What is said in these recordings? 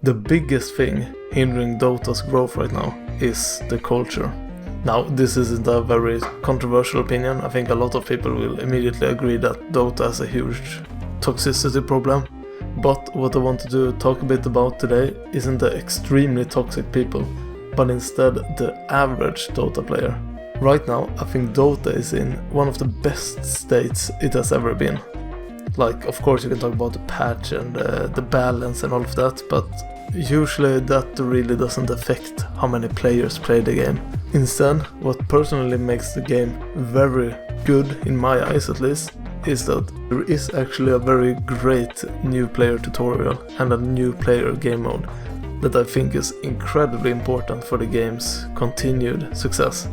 The biggest thing hindering Dota's growth right now is the culture. Now, this isn't a very controversial opinion. I think a lot of people will immediately agree that Dota has a huge toxicity problem. But what I wanted to talk a bit about today isn't the extremely toxic people, but instead the average Dota player. Right now, I think Dota is in one of the best states it has ever been. Like, of course you can talk about the patch and the balance and all of that, but usually that really doesn't affect how many players play the game. Instead, what personally makes the game very good, in my eyes at least, is that there is actually a very great new player tutorial and a new player game mode that I think is incredibly important for the game's continued success.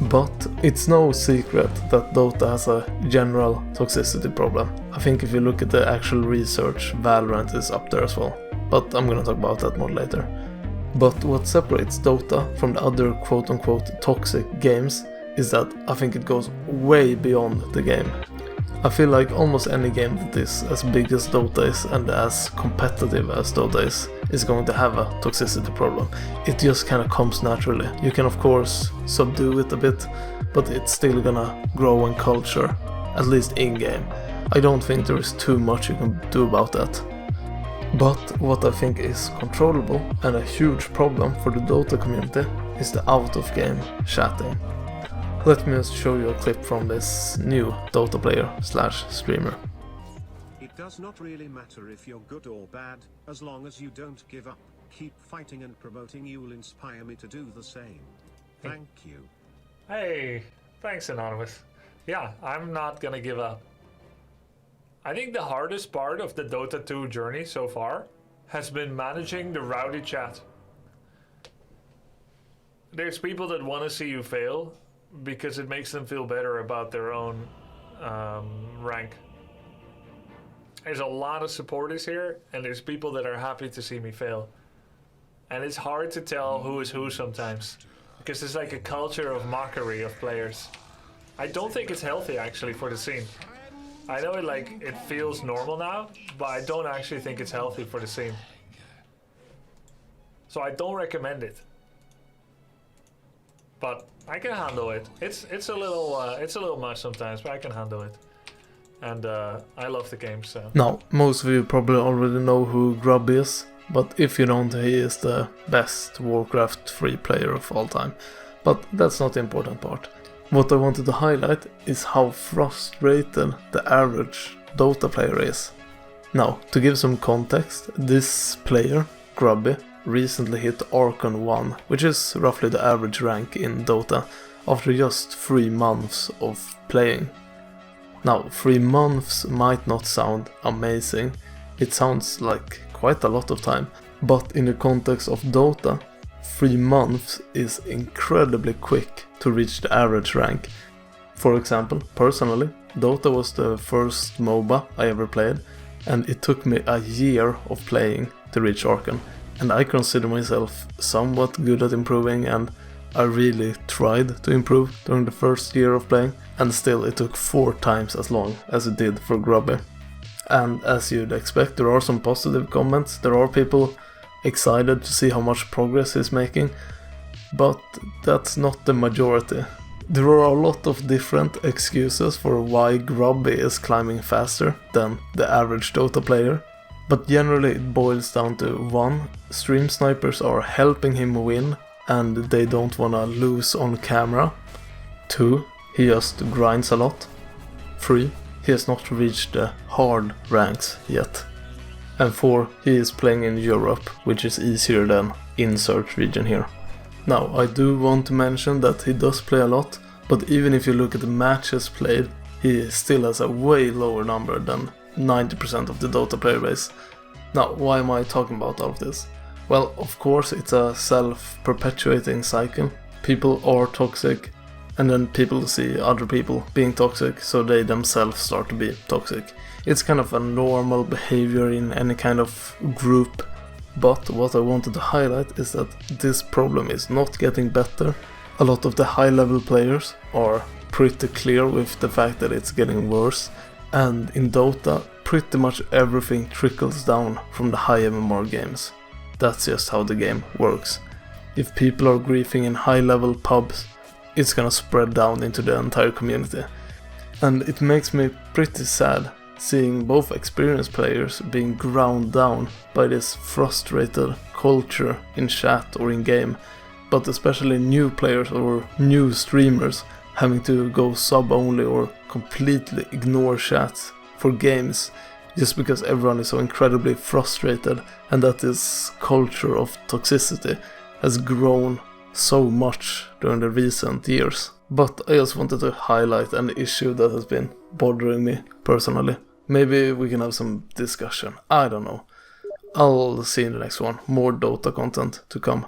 But it's no secret that Dota has a general toxicity problem. I think if you look at the actual research, Valorant is up there as well. But I'm gonna talk about that more later. But what separates Dota from the other quote-unquote toxic games is that I think it goes way beyond the game. I feel like almost any game that is as big as Dota is and as competitive as Dota is going to have a toxicity problem. It just kind of comes naturally. You can of course subdue it a bit, but it's still gonna grow in culture, at least in-game. I don't think there is too much you can do about that. But what I think is controllable and a huge problem for the Dota community is the out-of-game chatting. Let me just show you a clip from this new Dota player / streamer. It does not really matter if you're good or bad, as long as you don't give up. Keep fighting and promoting. You will inspire me to do the same. Thank you. Hey, thanks Anonymous. Yeah, I'm not gonna give up. I think the hardest part of the Dota 2 journey so far has been managing the rowdy chat. There's people that want to see you fail because it makes them feel better about their own rank. There's a lot of supporters here, and there's people that are happy to see me fail. And it's hard to tell who is who sometimes, because there's like a culture of mockery of players. I don't think it's healthy actually for the scene. I know it feels normal now, but I don't actually think it's healthy for the scene. So I don't recommend it. But I can handle it. It's a little much sometimes, but I can handle it. And I love the game, so. Now, most of you probably already know who Grubby is, but if you don't, he is the best Warcraft 3 player of all time. But that's not the important part. What I wanted to highlight is how frustrated the average Dota player is. Now, to give some context, this player, Grubby, recently hit Archon 1, which is roughly the average rank in Dota, after just 3 months of playing. Now, 3 months might not sound amazing, it sounds like quite a lot of time, but in the context of Dota, 3 months is incredibly quick to reach the average rank. For example, personally, Dota was the first MOBA I ever played, and it took me a year of playing to reach Archon. And I consider myself somewhat good at improving, and I really tried to improve during the first year of playing, and still it took 4 times as long as it did for Grubby. And as you'd expect, there are some positive comments, there are people excited to see how much progress he's making, but that's not the majority. There are a lot of different excuses for why Grubby is climbing faster than the average Dota player, but generally it boils down to 1. Stream snipers are helping him win and they don't wanna lose on camera. 2. He just grinds a lot. 3. He has not reached the hard ranks yet. And 4. He is playing in Europe, which is easier than insert region here. Now, I do want to mention that he does play a lot, but even if you look at the matches played, he still has a way lower number than 90% of the Dota player base. Now, why am I talking about all of this? Well, of course it's a self-perpetuating cycle. People are toxic, and then people see other people being toxic, so they themselves start to be toxic. It's kind of a normal behavior in any kind of group, but what I wanted to highlight is that this problem is not getting better. A lot of the high-level players are pretty clear with the fact that it's getting worse, and in Dota, pretty much everything trickles down from the high MMR games. that's just how the game works. If people are griefing in high-level pubs, it's gonna spread down into the entire community. And it makes me pretty sad seeing both experienced players being ground down by this frustrated culture in chat or in game, but especially new players or new streamers having to go sub only or completely ignore chats for games just because everyone is so incredibly frustrated, and that this culture of toxicity has grown so much during the recent years. But I just wanted to highlight an issue that has been bothering me personally. Maybe we can have some discussion, I don't know. I'll see you in the next one. More Dota content to come.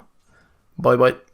Bye bye.